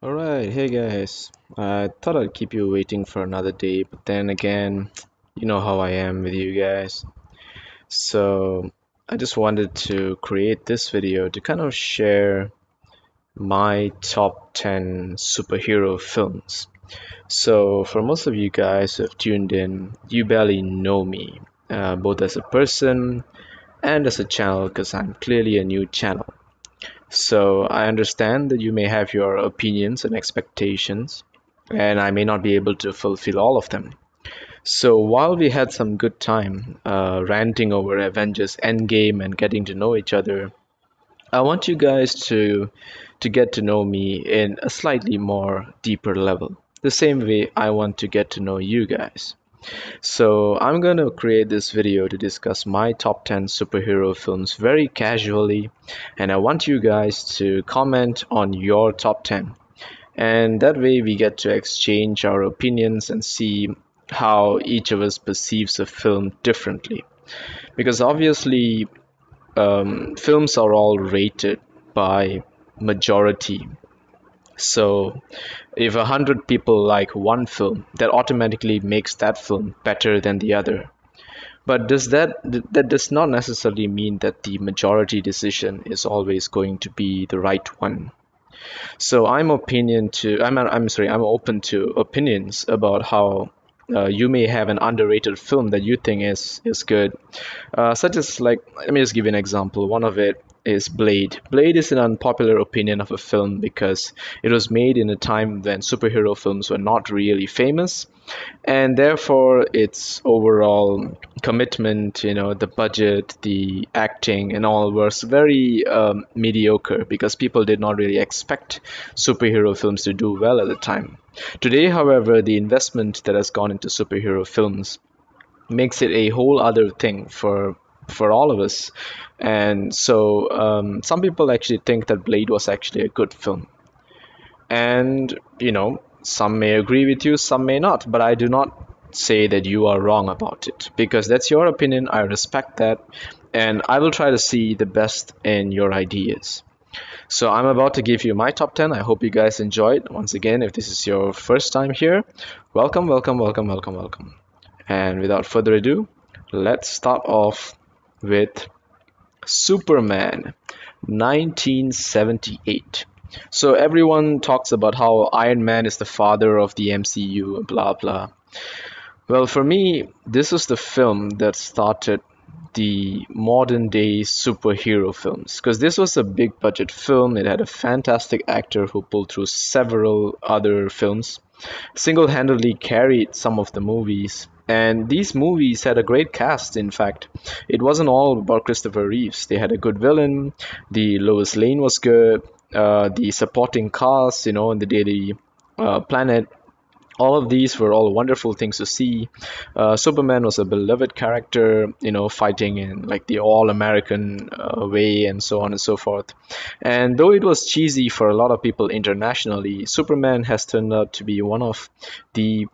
Alright, hey guys. I thought I'd keep you waiting for another day, but then again, you know how I am with you guys. So, I just wanted to create this video to kind of share my top 10 superhero films. So, for most of you guys who have tuned in, you barely know me, both as a person and as a channel, because I'm clearly a new channel. So I understand that you may have your opinions and expectations, and I may not be able to fulfill all of them. So while we had some good time ranting over Avengers Endgame and getting to know each other, I want you guys to get to know me in a slightly more deeper level. The same way I want to get to know you guys. So I'm going to create this video to discuss my top 10 superhero films very casually, and I want you guys to comment on your top 10. And that way we get to exchange our opinions and see how each of us perceives a film differently. Because obviously, films are all rated by majority. So if 100 people like one film, that automatically makes that film better than the other. But that does not necessarily mean that the majority decision is always going to be the right one. So I'm open to opinions about how you may have an underrated film that you think is good, such as, like, let me just give you an example. One of it is Blade. Blade is an unpopular opinion of a film because it was made in a time when superhero films were not really famous, and therefore its overall commitment, the budget, the acting and all was very mediocre because people did not really expect superhero films to do well at the time. Today, however, the investment that has gone into superhero films makes it a whole other thing for all of us. And so some people actually think that Blade was actually a good film, and some may agree with you, some may not, but I do not say that you are wrong about it, because that's your opinion. I respect that, and I will try to see the best in your ideas. So I'm about to give you my top 10. I hope you guys enjoyed. Once again, if this is your first time here, welcome, welcome, welcome, welcome, welcome. And without further ado, let's start off with Superman 1978. So everyone talks about how Iron Man is the father of the MCU, blah blah. Well, for me, this is the film that started the modern day superhero films, because this was a big budget film. It had a fantastic actor who pulled through several other films, single-handedly carried some of the movies. And these movies had a great cast. In fact, it wasn't all about Christopher Reeves. They had a good villain. The Lois Lane was good. The supporting cast, in the Daily Planet, all of these were all wonderful things to see. Superman was a beloved character, fighting in like the all-American way, and so on and so forth. And though it was cheesy for a lot of people internationally, Superman has turned out to be one of the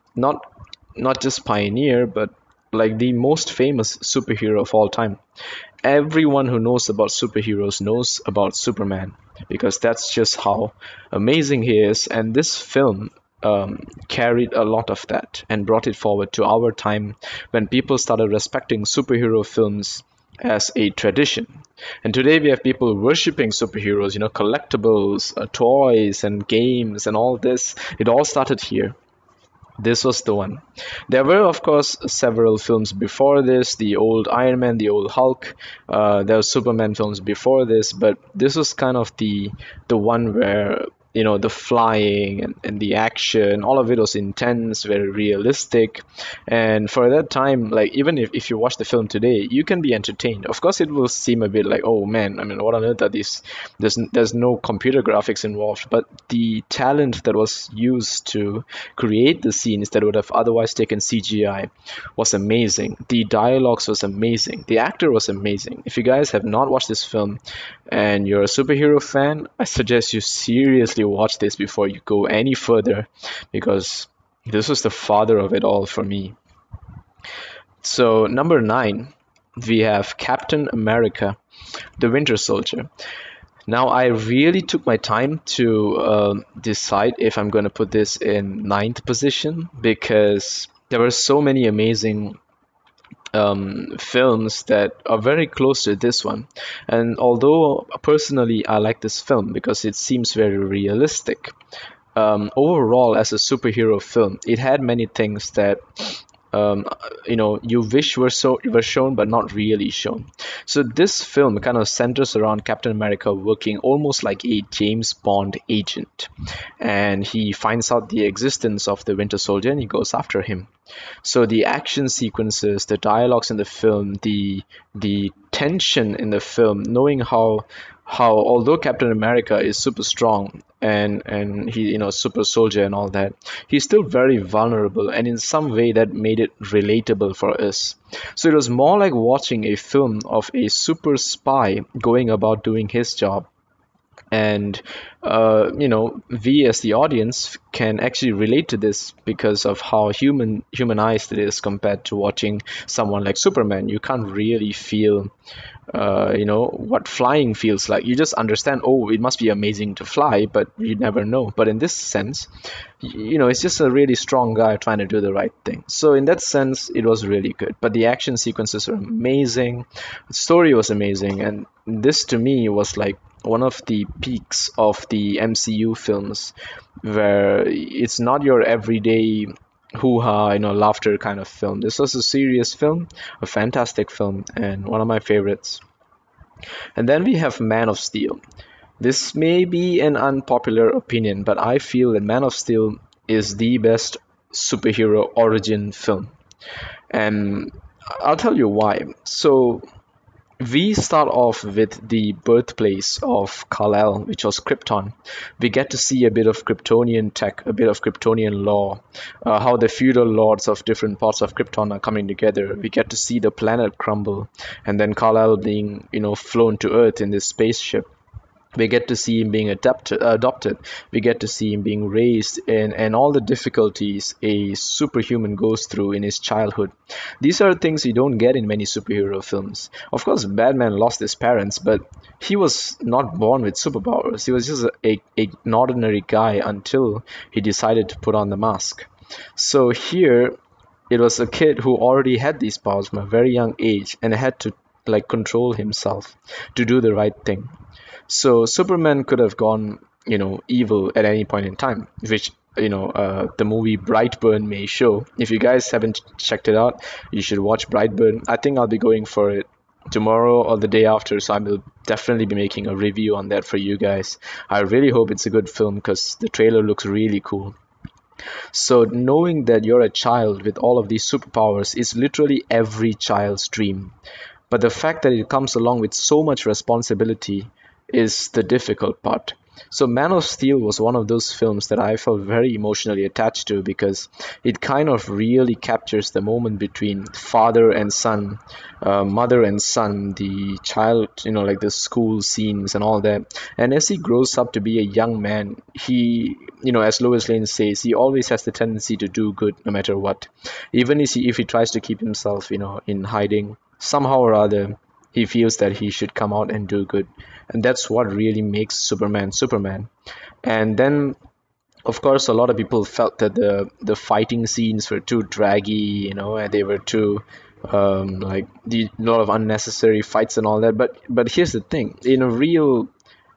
not just pioneer, but like the most famous superhero of all time. Everyone who knows about superheroes knows about Superman, because that's just how amazing he is. And this film carried a lot of that and brought it forward to our time, when people started respecting superhero films as a tradition. And today we have people worshiping superheroes, collectibles, toys, and games, and all this. It all started here. This was the one. There were, of course, several films before this: the old Iron Man, the old Hulk. There were Superman films before this, but this was kind of the one where the flying and the action, all of it was intense, very realistic. And for that time, like, even if you watch the film today, you can be entertained. Of course, it will seem a bit like, oh man, I mean, what on earth are these? There's no computer graphics involved, but the talent that was used to create the scenes that would have otherwise taken CGI was amazing. The dialogues was amazing. The actor was amazing. If you guys have not watched this film and you're a superhero fan, I suggest you seriously watch this before you go any further, because this was the father of it all for me. So, number nine, we have Captain America, the Winter Soldier. Now, I really took my time to decide if I'm going to put this in ninth position because there were so many amazing films that are very close to this one. And although personally I like this film because it seems very realistic, overall as a superhero film, it had many things that um, you wish were shown but not really shown. So this film kind of centers around Captain America working almost like a James Bond agent, and he finds out the existence of the Winter Soldier and he goes after him. So the action sequences, the dialogues in the film, the tension in the film, knowing how although Captain America is super strong and he super soldier and all that, he's still very vulnerable, and in some way that made it relatable for us. So it was more like watching a film of a super spy going about doing his job, and we as the audience can actually relate to this because of how humanized it is compared to watching someone like Superman. You can't really feel what flying feels like. You just understand, oh, it must be amazing to fly, but you never know. But in this sense, it's just a really strong guy trying to do the right thing. So in that sense, it was really good. But the action sequences were amazing, the story was amazing, and this to me was like one of the peaks of the MCU films, where it's not your everyday hoo-ha, laughter kind of film. This was a serious film, a fantastic film, and one of my favorites. And then we have Man of Steel. This may be an unpopular opinion, but I feel that Man of Steel is the best superhero origin film. And I'll tell you why. So we start off with the birthplace of Kal-El, which was Krypton. We get to see a bit of Kryptonian tech, a bit of Kryptonian law, how the feudal lords of different parts of Krypton are coming together. We get to see the planet crumble, and then Kal-El being, flown to Earth in this spaceship. We get to see him being adopted. We get to see him being raised, and all the difficulties a superhuman goes through in his childhood. These are things you don't get in many superhero films. Of course, Batman lost his parents, but he was not born with superpowers. He was just an ordinary guy until he decided to put on the mask. So here, it was a kid who already had these powers from a very young age and had to like control himself to do the right thing. So Superman could have gone, evil at any point in time, which the movie Brightburn may show. If you guys haven't checked it out, you should watch Brightburn. I think I'll be going for it tomorrow or the day after, so I will definitely be making a review on that for you guys. I really hope it's a good film because the trailer looks really cool. So knowing that you're a child with all of these superpowers is literally every child's dream. But the fact that it comes along with so much responsibility is the difficult part. So Man of Steel was one of those films that I felt very emotionally attached to because it kind of really captures the moment between father and son, mother and son, the child, like the school scenes and all that. And as he grows up to be a young man, he, as Lois Lane says, he always has the tendency to do good no matter what. Even if he tries to keep himself, in hiding, somehow or other, he feels that he should come out and do good, and that's what really makes Superman Superman. And then, of course, a lot of people felt that the fighting scenes were too draggy, and they were too like a lot of unnecessary fights and all that. But here's the thing: in a real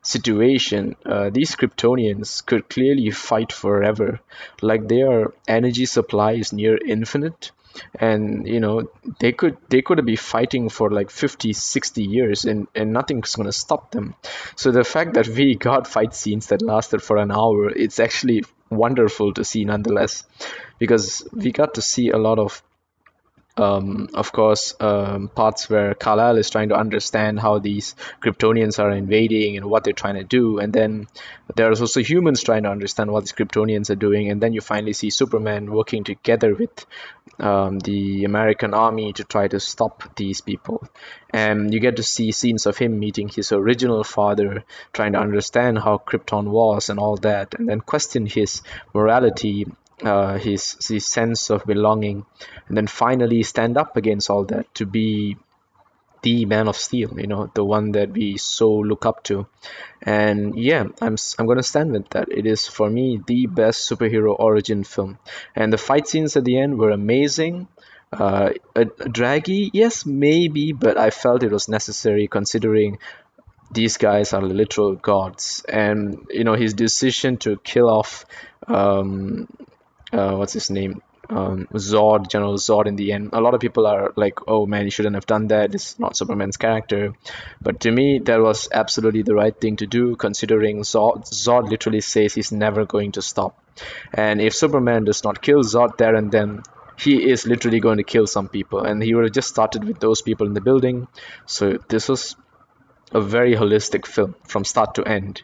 situation, these Kryptonians could clearly fight forever. Like their energy supply is near infinite, and they could be fighting for like 50, 60 years, and nothing's going to stop them. So the fact that we got fight scenes that lasted for an hour, it's actually wonderful to see nonetheless, because we got to see a lot of course, parts where Kal-El is trying to understand how these Kryptonians are invading and what they're trying to do. And then there's also humans trying to understand what these Kryptonians are doing. And then you finally see Superman working together with the American army to try to stop these people. And you get to see scenes of him meeting his original father, trying to understand how Krypton was and all that, and then question his morality, his sense of belonging, and then finally stand up against all that to be the Man of Steel, the one that we so look up to. And yeah, I'm gonna stand with that. It is for me the best superhero origin film, and the fight scenes at the end were amazing. Draggy, yes, maybe, but I felt it was necessary considering these guys are literal gods, and his decision to kill off um, what's his name? Zod, General Zod in the end. A lot of people are like, oh man, you shouldn't have done that. It's not Superman's character. But to me, that was absolutely the right thing to do, considering Zod literally says he's never going to stop. And if Superman does not kill Zod there and then, he is literally going to kill some people. And he would have just started with those people in the building. So this was a very holistic film from start to end,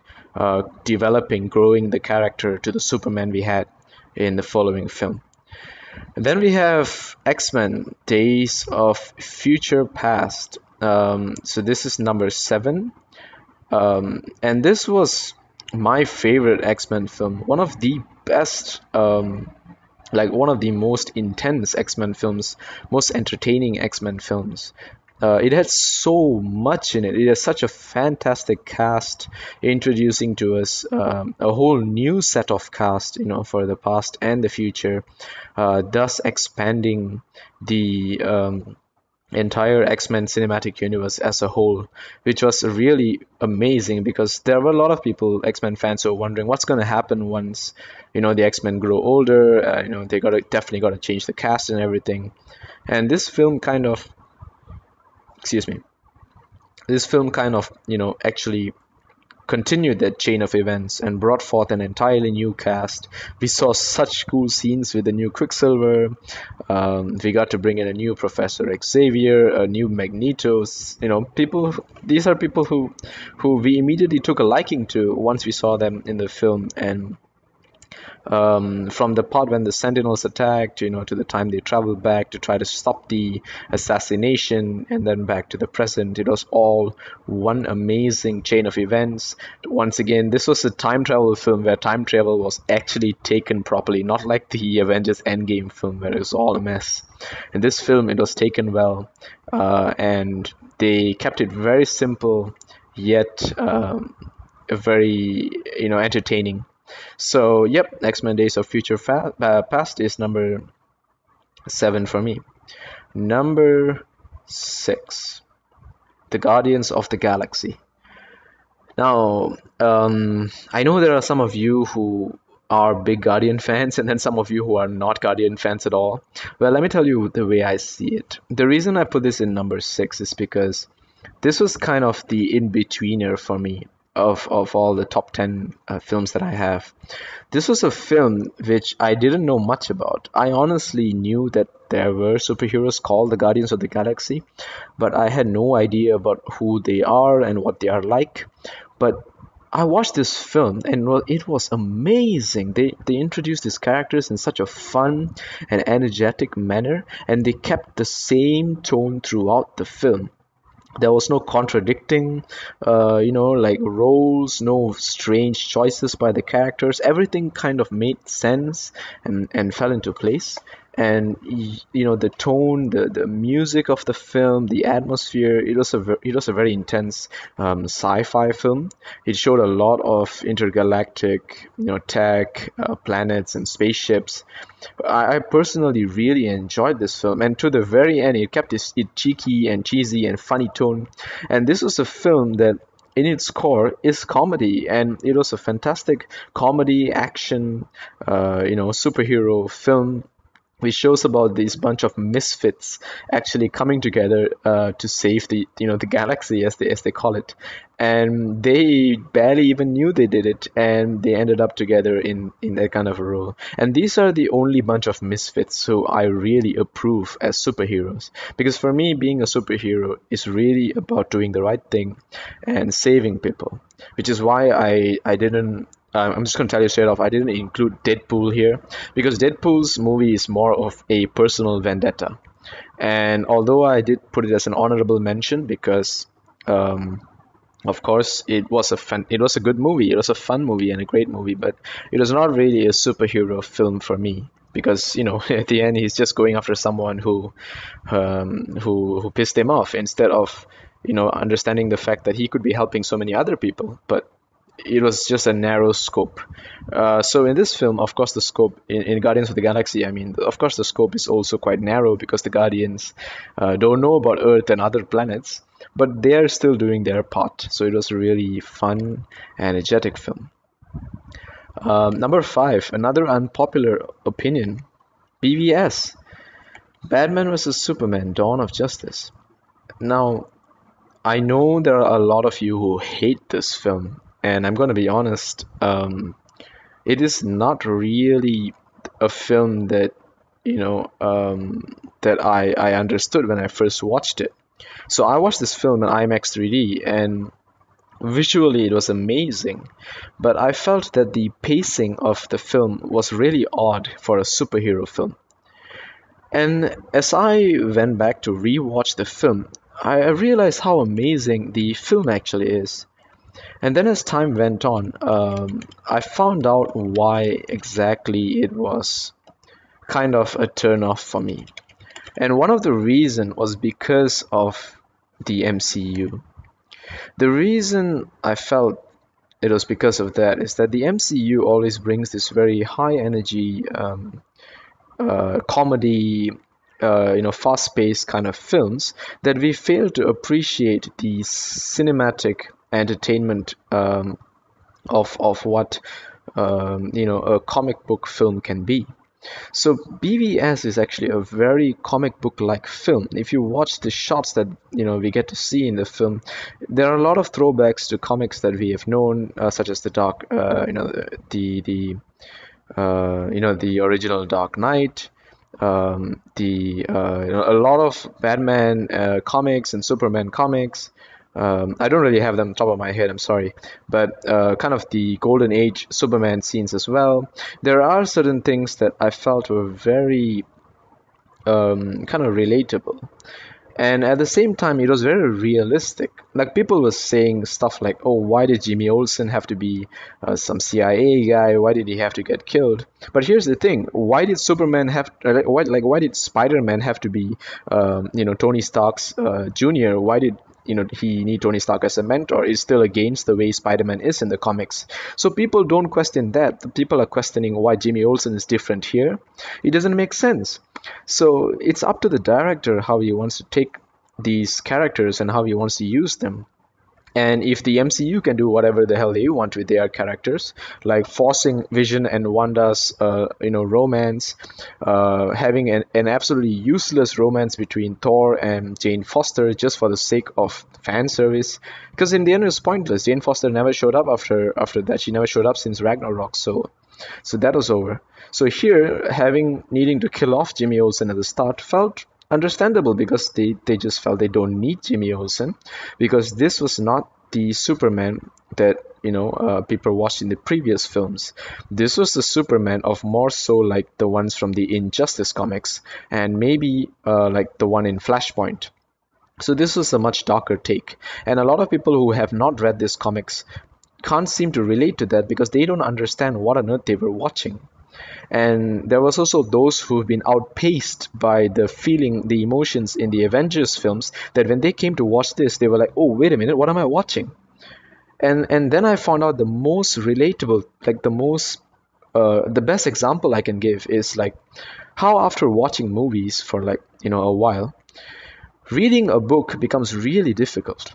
developing, growing the character to the Superman we had in the following film. And then we have X-Men Days of Future Past. So this is number 7. And this was my favorite X-Men film. One of the best, like one of the most intense X-Men films, most entertaining X-Men films. It had so much in it. It has such a fantastic cast, introducing to us a whole new set of cast, for the past and the future, thus expanding the entire X-Men cinematic universe as a whole, which was really amazing because there were a lot of people, X-Men fans, who were wondering what's going to happen once, the X-Men grow older. They definitely got to change the cast and everything. And this film kind of, excuse me, this film kind of, actually continued that chain of events and brought forth an entirely new cast. We saw such cool scenes with the new Quicksilver. We got to bring in a new Professor Xavier, a new Magnetos. People. These are people who we immediately took a liking to once we saw them in the film. And from the part when the Sentinels attacked, to the time they traveled back to try to stop the assassination, and then back to the present, it was all one amazing chain of events. Once again, this was a time travel film where time travel was actually taken properly, not like the Avengers Endgame film where it was all a mess. In this film, it was taken well, and they kept it very simple, yet very, entertaining. So, yep, X-Men Days of Future Past is number 7 for me. Number 6, The Guardians of the Galaxy. Now, I know there are some of you who are big Guardian fans, and then some of you who are not Guardian fans at all. Well, let me tell you the way I see it. The reason I put this in number 6 is because this was kind of the in-betweener for me of all the top 10 films that I have. This was a film which I didn't know much about. I honestly knew that there were superheroes called the Guardians of the Galaxy, but I had no idea about who they are and what they are like. But I watched this film and well, it was amazing. They introduced these characters in such a fun and energetic manner, and they kept the same tone throughout the film. There was no contradicting like roles, no strange choices by the characters. Everything kind of made sense and fell into place. And the tone, the music of the film, the atmosphere, it was a very intense sci-fi film. It showed a lot of intergalactic tech, planets and spaceships. I personally really enjoyed this film, and to the very end, it kept it cheeky and cheesy and funny tone. And this was a film that, in its core, is comedy, and it was a fantastic comedy action, superhero film, which shows about these bunch of misfits actually coming together to save the galaxy, as they call it. And they barely even knew they did it, and they ended up together in that kind of a role. And these are the only bunch of misfits who I really approve as superheroes, because for me, being a superhero is really about doing the right thing and saving people, which is why I didn't I'm just going to tell you straight off, I didn't include Deadpool here because Deadpool's movie is more of a personal vendetta. And although I did put it as an honorable mention because, of course, it was a good movie, it was a fun movie and a great movie, but it was not really a superhero film for me. because at the end he's just going after someone who pissed him off, instead of understanding the fact that he could be helping so many other people, but it was just a narrow scope. So in this film, of course, the scope in Guardians of the Galaxy, I mean, of course, the scope is also quite narrow because the Guardians don't know about Earth and other planets, but they are still doing their part. So it was a really fun, energetic film. Number five, another unpopular opinion, BVS, Batman vs Superman: Dawn of Justice. Now, I know there are a lot of you who hate this film, and I'm going to be honest, it is not really a film that that I understood when I first watched it. So I watched this film in IMAX 3D, and visually it was amazing, but I felt that the pacing of the film was really odd for a superhero film. And as I went back to rewatch the film, I realized how amazing the film actually is. And then as time went on, I found out why exactly it was kind of a turn off for me. And one of the reason was because of the MCU. The reason I felt it was because of that is that the MCU always brings this very high energy comedy, fast-paced kind of films that we fail to appreciate the cinematic entertainment of what a comic book film can be. So BVS is actually a very comic book like film. If you watch the shots that we get to see in the film, there are a lot of throwbacks to comics that we have known, such as the dark, the original Dark Knight, a lot of Batman comics and Superman comics. I don't really have them top of my head, I'm sorry, but kind of the Golden Age Superman scenes as well. There are certain things that I felt were very kind of relatable. And at the same time, it was very realistic. Like people were saying stuff like, "Oh, why did Jimmy Olsen have to be some CIA guy? Why did he have to get killed?" But here's the thing: why did Superman have, why did Spider-Man have to be, Tony Stark's junior? Why did he need Tony Stark as a mentor? It's still against the way Spider-Man is in the comics. So people don't question that. People are questioning why Jimmy Olsen is different here. It doesn't make sense. So it's up to the director how he wants to take these characters and how he wants to use them. And if the MCU can do whatever the hell they want with their characters, like forcing Vision and Wanda's, romance, having an absolutely useless romance between Thor and Jane Foster just for the sake of fan service, because in the end it's pointless. Jane Foster never showed up after that. She never showed up since Ragnarok. So that was over. So here, having needing to kill off Jimmy Olsen at the start felt understandable because they just felt they don't need Jimmy Olsen, because this was not the Superman that people watched in the previous films. This was the Superman of more so like the ones from the Injustice comics, and maybe like the one in Flashpoint. So this was a much darker take, and a lot of people who have not read these comics can't seem to relate to that because they don't understand what on earth they were watching. And there was also those who've been outpaced by the feeling, the emotions in the Avengers films, that when they came to watch this, they were like, "Oh, wait a minute, what am I watching?" And then I found out the most relatable, like the best example I can give is like how after watching movies for like a while, reading a book becomes really difficult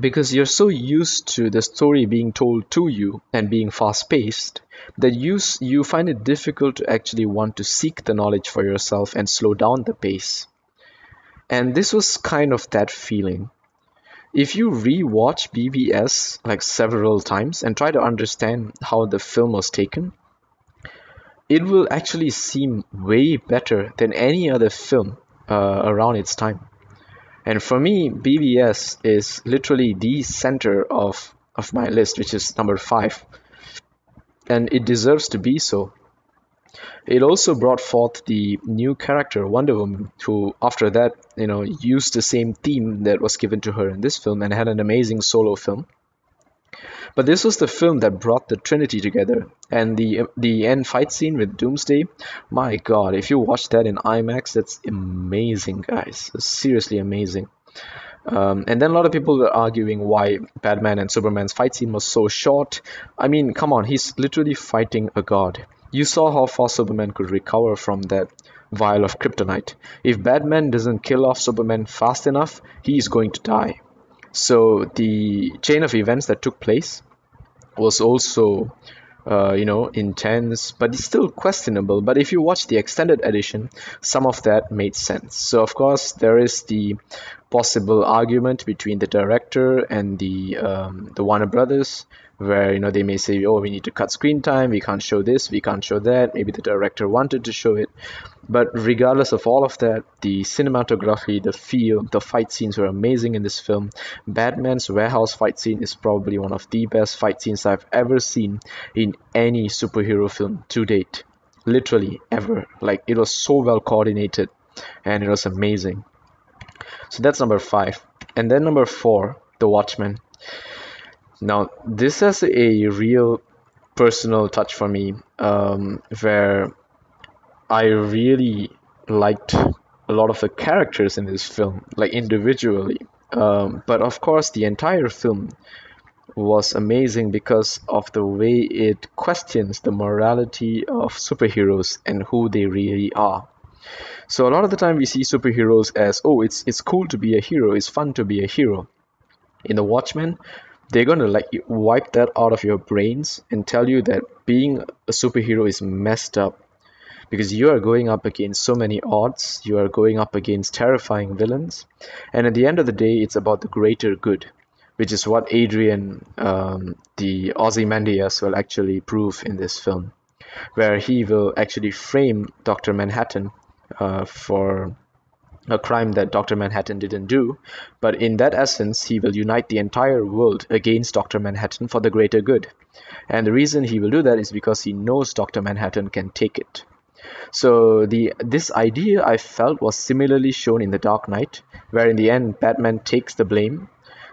because you're so used to the story being told to you and being fast paced that you find it difficult to actually want to seek the knowledge for yourself and slow down the pace. And this was kind of that feeling. If you rewatch BVS like several times and try to understand how the film was taken, it will actually seem way better than any other film around its time. And for me, BVS is literally the center of my list, which is number five. And it deserves to be so. It also brought forth the new character, Wonder Woman, who after that, used the same theme that was given to her in this film and had an amazing solo film. But this was the film that brought the Trinity together, and the end fight scene with Doomsday. My God, if you watch that in IMAX, that's amazing, guys. It's seriously amazing. And then a lot of people were arguing why Batman and Superman's fight scene was so short. I mean, come on, he's literally fighting a god. You saw how fast Superman could recover from that vial of kryptonite. If Batman doesn't kill off Superman fast enough, he's going to die. So the chain of events that took place was also intense, but it's still questionable. But if you watch the extended edition, some of that made sense. So of course there is the possible argument between the director and the Warner Brothers, where they may say, oh, we need to cut screen time, we can't show this, we can't show that. Maybe the director wanted to show it, but regardless of all of that, the cinematography, the feel, the fight scenes were amazing in this film. Batman's warehouse fight scene is probably one of the best fight scenes I've ever seen in any superhero film to date. Literally ever. Like, it was so well coordinated and it was amazing. So that's number five. And then number four, The Watchmen. Now, this has a real personal touch for me, where I really liked a lot of the characters in this film, like individually. But of course, the entire film was amazing because of the way it questions the morality of superheroes and who they really are. So a lot of the time we see superheroes as, oh, it's cool to be a hero, it's fun to be a hero. In The Watchmen, they're gonna like wipe that out of your brains and tell you that being a superhero is messed up because you are going up against so many odds, you are going up against terrifying villains, and at the end of the day, it's about the greater good, which is what Adrian, the Ozymandias, will actually prove in this film, where he will actually frame Dr. Manhattan for a crime that Dr. Manhattan didn't do, but in that essence, he will unite the entire world against Dr. Manhattan for the greater good. And the reason he will do that is because he knows Dr. Manhattan can take it. So this idea I felt was similarly shown in The Dark Knight, where in the end Batman takes the blame.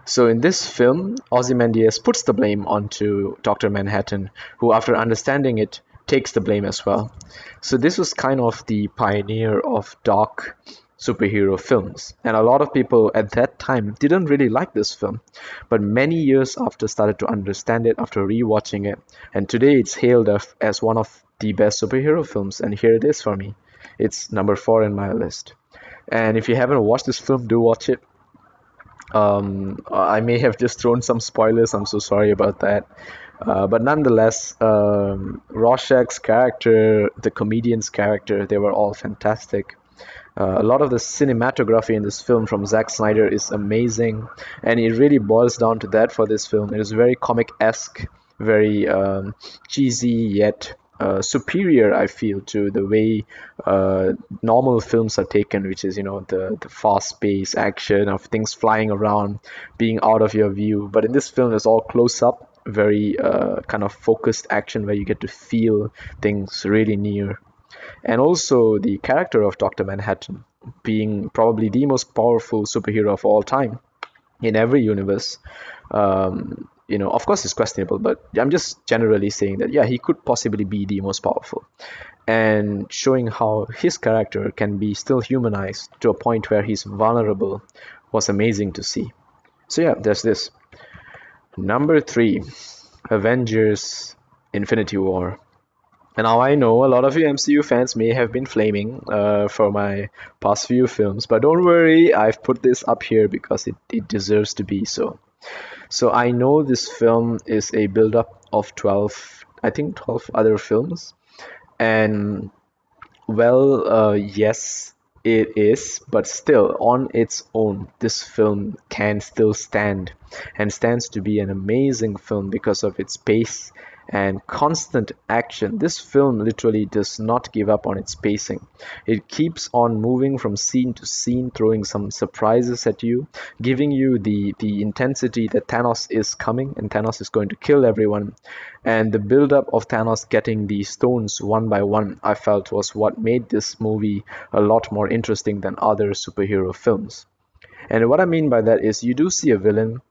So in this film, Ozymandias puts the blame onto Dr. Manhattan, who after understanding it takes the blame as well. So this was kind of the pioneer of dark superhero films, and a lot of people at that time didn't really like this film, but many years after started to understand it after rewatching it, and today it's hailed as one of the best superhero films, and here it is for me. It's number four in my list. And if you haven't watched this film, do watch it. I may have just thrown some spoilers, I'm so sorry about that. But nonetheless, Rorschach's character, the comedian's character, they were all fantastic. A lot of the cinematography in this film from Zack Snyder is amazing, and it really boils down to that for this film. It is very comic-esque, very cheesy, yet superior, I feel, to the way normal films are taken, which is, the fast-paced action of things flying around, being out of your view. But in this film, it's all close-up, very kind of focused action where you get to feel things really near. And also the character of Dr. Manhattan being probably the most powerful superhero of all time in every universe. Of course it's questionable, but I'm just generally saying that, yeah, he could possibly be the most powerful. And showing how his character can be still humanized to a point where he's vulnerable was amazing to see. So yeah, there's this. Number three, Avengers Infinity War. And now I know a lot of you MCU fans may have been flaming for my past few films, but don't worry, I've put this up here because it deserves to be so. So I know this film is a build-up of 12, I think 12 other films. And well, yes, it is, but still, on its own, this film can still stand and stands to be an amazing film because of its pace and constant action. This film literally does not give up on its pacing. It keeps on moving from scene to scene, throwing some surprises at you, giving you the intensity that Thanos is coming and Thanos is going to kill everyone. And the build-up of Thanos getting the stones one by one, I felt was what made this movie a lot more interesting than other superhero films. And what I mean by that is you do see a villain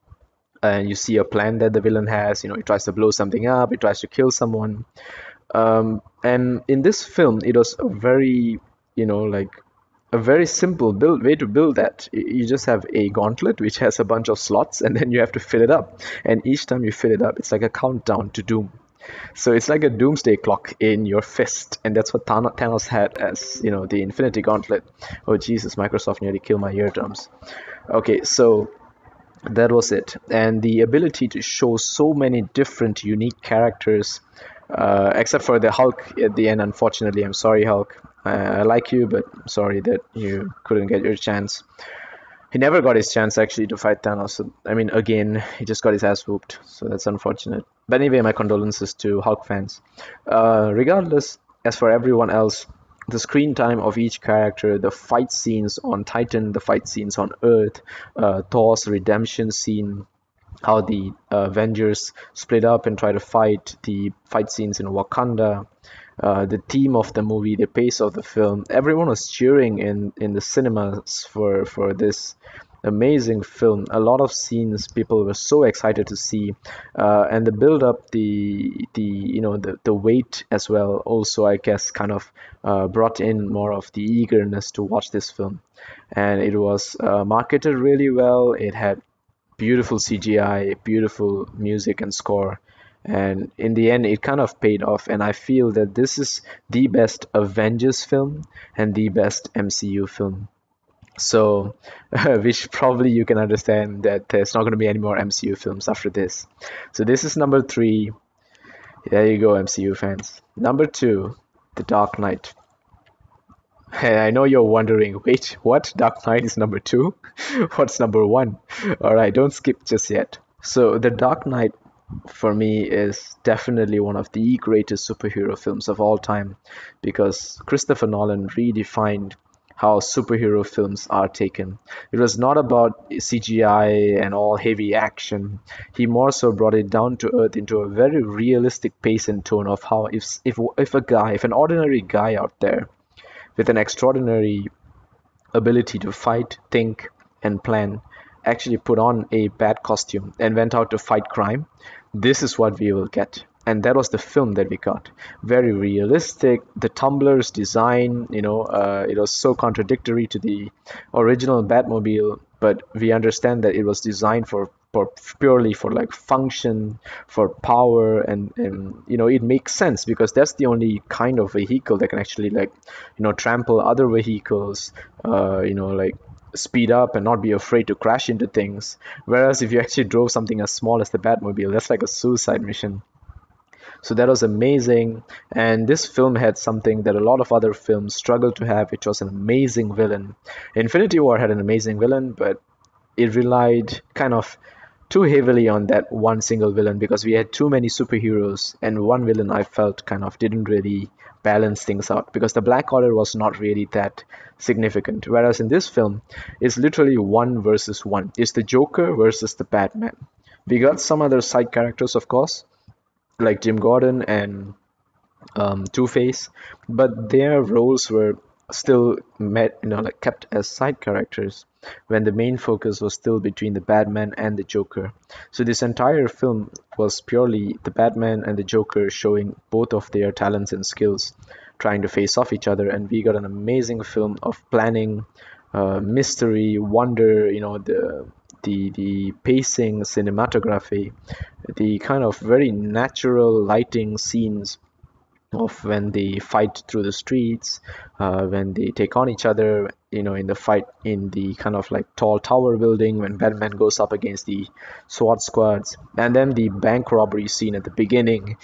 and you see a plan that the villain has. You know, he tries to blow something up, he tries to kill someone. And in this film, it was a very, like a very simple build way to build that. You just have a gauntlet which has a bunch of slots, and then you have to fill it up. And each time you fill it up, it's like a countdown to doom. So it's like a doomsday clock in your fist, and that's what Thanos had as the Infinity Gauntlet. Oh Jesus, Microsoft nearly killed my eardrums. Okay, so that was it, and the ability to show so many different unique characters, except for the Hulk at the end. Unfortunately, I'm sorry, Hulk. I like you, but I'm sorry that you couldn't get your chance. He never got his chance actually to fight Thanos. So, I mean, again, he just got his ass whooped. So that's unfortunate. But anyway, my condolences to Hulk fans. Regardless, as for everyone else, the screen time of each character, the fight scenes on Titan, the fight scenes on Earth, Thor's redemption scene, how the Avengers split up and try to fight, the fight scenes in Wakanda, the theme of the movie, the pace of the film. Everyone was cheering in the cinemas for this amazing film. A lot of scenes people were so excited to see, and the build up, the weight as well. Also, I guess, kind of brought in more of the eagerness to watch this film, and it was marketed really well. It had beautiful CGI, beautiful music and score. And in the end, it kind of paid off. And I feel that this is the best Avengers film and the best MCU film. So, which probably you can understand that there's not going to be any more MCU films after this. So, this is number three. There you go, MCU fans. Number two, The Dark Knight. Hey, I know you're wondering, wait, what? Dark Knight is number two? What's number one? All right, don't skip just yet. So, The Dark Knight for me is definitely one of the greatest superhero films of all time, because Christopher Nolan redefined how superhero films are taken. It was not about CGI and all heavy action. He more so brought it down to earth into a very realistic pace and tone of how if an ordinary guy out there with an extraordinary ability to fight, think, and plan actually put on a bad costume and went out to fight crime, this is what we will get. And that was the film that we got. Very realistic. The Tumbler's design, it was so contradictory to the original Batmobile, but we understand that it was designed for purely for like function, for power, and it makes sense because that's the only kind of vehicle that can actually like trample other vehicles, like speed up and not be afraid to crash into things. Whereas if you actually drove something as small as the Batmobile, that's like a suicide mission. So that was amazing. And this film had something that a lot of other films struggled to have, which was an amazing villain. Infinity War had an amazing villain, but it relied kind of too heavily on that one single villain because we had too many superheroes, and one villain I felt kind of didn't really balance things out because the Black Order was not really that significant. Whereas in this film, it's literally one versus one. It's the Joker versus the Batman. We got some other side characters, of course, like Jim Gordon and Two-Face, but their roles were still like kept as side characters when the main focus was still between the Batman and the Joker. So this entire film was purely the Batman and the Joker showing both of their talents and skills, trying to face off each other, and we got an amazing film of planning, mystery, wonder, the pacing, cinematography, the kind of very natural lighting scenes of when they fight through the streets, when they take on each other, in the fight in the kind of like tall tower building, when Batman goes up against the SWAT squads, and then the bank robbery scene at the beginning.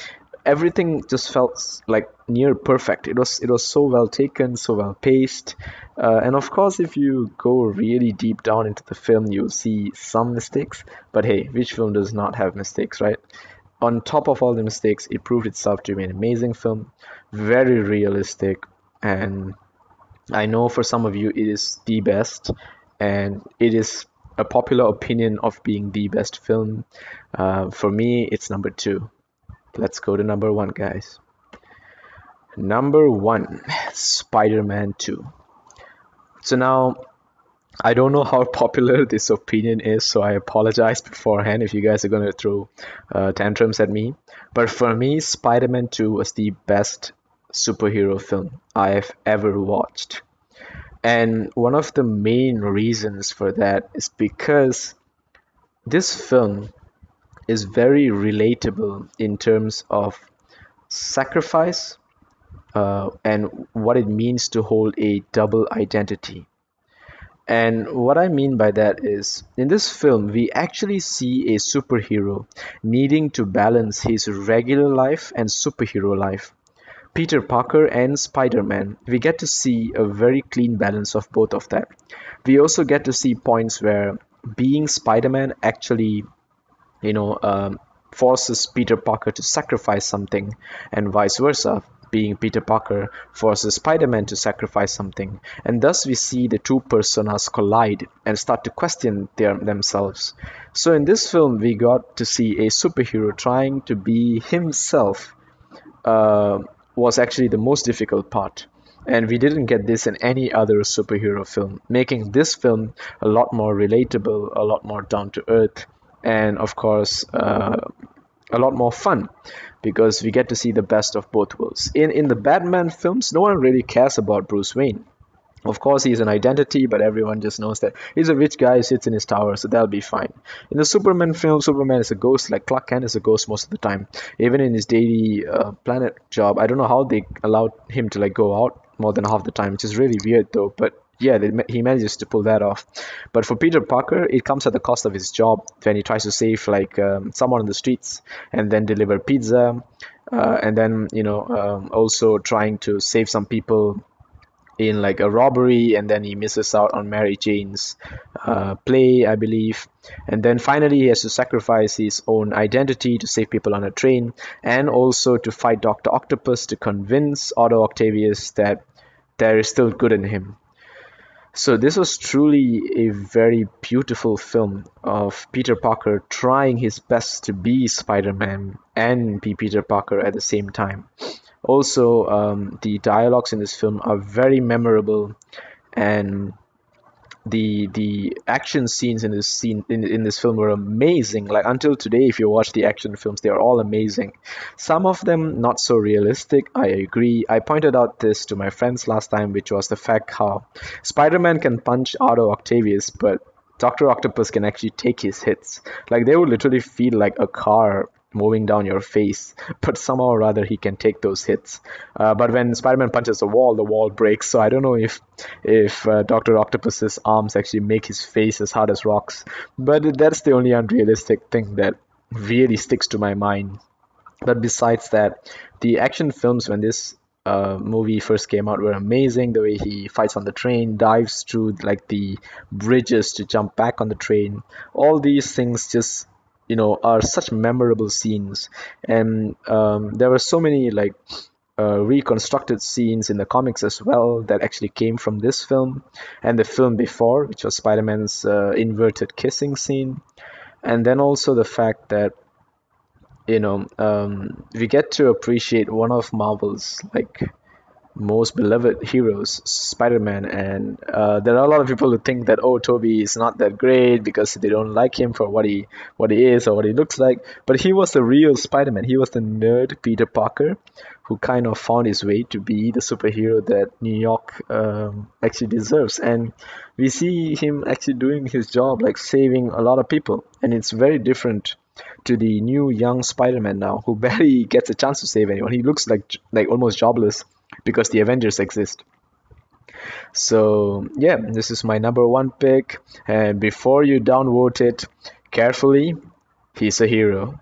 Everything just felt like near perfect. It was so well taken, so well paced, and of course, if you go really deep down into the film, you'll see some mistakes. But hey, which film does not have mistakes, right? On top of all the mistakes, it proved itself to be an amazing film, very realistic, and I know for some of you it is the best, and it is a popular opinion of being the best film. For me, it's number two. Let's go to number one, guys. Number one, Spider-Man 2. So now I don't know how popular this opinion is, so I apologize beforehand if you guys are going to throw tantrums at me. But for me, Spider Man 2 was the best superhero film I have ever watched. And one of the main reasons for that is because this film is very relatable in terms of sacrifice and what it means to hold a double identity. And what I mean by that is, in this film, we actually see a superhero needing to balance his regular life and superhero life. Peter Parker and Spider-Man, we get to see a very clean balance of both of that. We also get to see points where being Spider-Man actually you know, forces Peter Parker to sacrifice something, and vice versa. Being Peter Parker forces Spider-Man to sacrifice something, and thus we see the two personas collide and start to question themselves. So in this film, we got to see a superhero trying to be himself uh, was actually the most difficult part. And we didn't get this in any other superhero film, making this film a lot more relatable, a lot more down to earth, and of course, a lot more fun because we get to see the best of both worlds. In the Batman films, no one really cares about Bruce Wayne. Of course, he's an identity, but everyone just knows that he's a rich guy who sits in his tower, so that'll be fine. In the Superman film, Superman is a ghost, like Clark Kent is a ghost most of the time. Even in his daily planet job, I don't know how they allowed him to like go out more than half the time, which is really weird though. But yeah, he manages to pull that off. But for Peter Parker, it comes at the cost of his job when he tries to save like someone on the streets and then deliver pizza, and then also trying to save some people in like a robbery, and then he misses out on Mary Jane's play, I believe. And then finally, he has to sacrifice his own identity to save people on a train, and also to fight Dr. Octopus to convince Otto Octavius that there is still good in him. So this was truly a very beautiful film of Peter Parker trying his best to be Spider-Man and be Peter Parker at the same time. Also, the dialogues in this film are very memorable, and the action scenes in this film were amazing. Like until today, if you watch the action films, they are all amazing. Some of them not so realistic, I agree. I pointed out this to my friends last time, which was the fact how Spider-Man can punch Otto Octavius, but Dr. Octopus can actually take his hits. Like they would literally feel like a car moving down your face, but somehow or other he can take those hits. But when Spider-Man punches the wall breaks. So I don't know if Doctor Octopus's arms actually make his face as hard as rocks. But that's the only unrealistic thing that really sticks to my mind. But besides that, the action films when this movie first came out were amazing. The way he fights on the train, dives through like the bridges to jump back on the train, all these things just are such memorable scenes. And there were so many like reconstructed scenes in the comics as well that actually came from this film and the film before, which was Spider-Man's inverted kissing scene. And then also the fact that we get to appreciate one of Marvel's like most beloved heroes, Spider-Man, and there are a lot of people who think that Toby is not that great because they don't like him for what he is or what he looks like. But he was the real Spider-Man. He was the nerd Peter Parker, who kind of found his way to be the superhero that New York actually deserves. And we see him actually doing his job, like saving a lot of people, and it's very different to the new young Spider-Man now, who barely gets a chance to save anyone. He looks like almost jobless because the Avengers exist. So yeah, this is my number one pick. And before you downvote it carefully, he's a hero.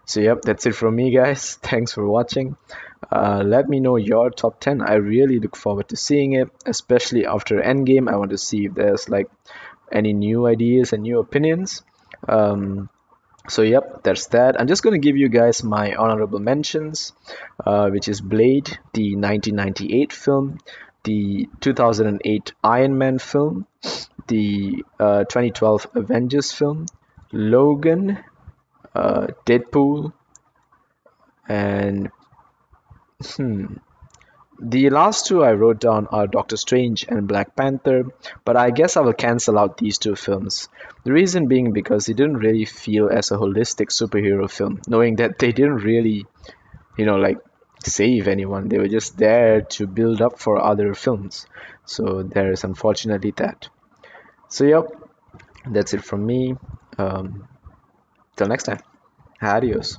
So yep, that's it from me, guys. Thanks for watching. Let me know your top 10. I really look forward to seeing it, especially after Endgame. I want to see if there's like any new ideas and new opinions. So yep, that's that. I'm just going to give you guys my honorable mentions, which is Blade, the 1998 film, the 2008 Iron Man film, the 2012 Avengers film, Logan, Deadpool, and The last two I wrote down are Doctor Strange and Black Panther, but I guess I will cancel out these two films. The reason being because it didn't really feel as a holistic superhero film, knowing that they didn't really, like save anyone. They were just there to build up for other films. So there is unfortunately that. So yep, that's it from me. Um, till next time. Adios.